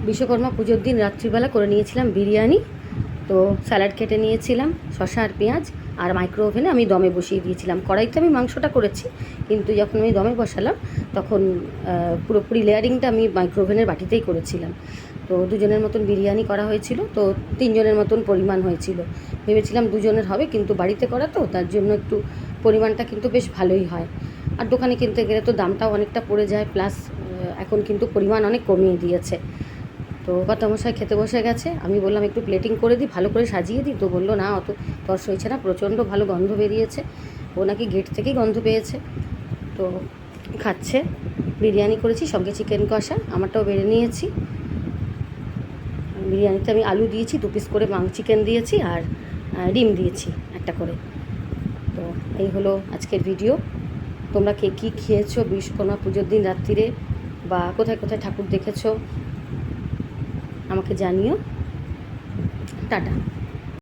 বিশ্বকর্মা পুজোর দিন রাত্রিবেলা করে নিয়েছিলাম বিরিয়ানি। তো স্যালাড কেটে নিয়েছিলাম, শসা আর পেঁয়াজ, আর মাইক্রো ওভেনে আমি দমে বসিয়ে দিয়েছিলাম। কড়াইতে আমি মাংসটা করেছি, কিন্তু যখন আমি দমে বসালাম তখন পুরোপুরি লেয়ারিংটা আমি মাইক্রো ওভেনের বাটিতেই করেছিলাম। তো দুজনের মতন বিরিয়ানি করা হয়েছিল, তো 3 জনের মতন পরিমাণ হয়েছিল। ভেবেছিলাম 2 জনের হবে, কিন্তু বাড়িতে করা তো তার জন্য একটু পরিমাণটা কিন্তু বেশ ভালোই হয়। আর দোকানে কিনতে গেলে তো দামটাও অনেকটা পড়ে যায়, প্লাস এখন কিন্তু পরিমাণ অনেক কমিয়ে দিয়েছে। তো কর্তামশাই খেতে বসে গেছে, আমি বললাম একটু প্লেটিং করে দিই, ভালো করে সাজিয়ে দিই। তো বললো না, অত তর্স হয়েছে না, প্রচণ্ড ভালো গন্ধ বেরিয়েছে। ও নাকি গেট থেকেই গন্ধ পেয়েছে। তো খাচ্ছে। বিরিয়ানি করেছি, সঙ্গে চিকেন কষা, আমারটাও বেড়ে নিয়েছি। বিরিয়ানিতে আমি আলু দিয়েছি, 2 পিস করে চিকেন দিয়েছি, আর ডিম দিয়েছি একটা করে। তো এই হলো আজকের ভিডিও। তোমরা কে কী খেয়েছো বিশ্বকর্মা পুজোর দিন রাত্রিরে, বা কোথায় কোথায় ঠাকুর দেখেছো আমাকে জানিও। টাটা।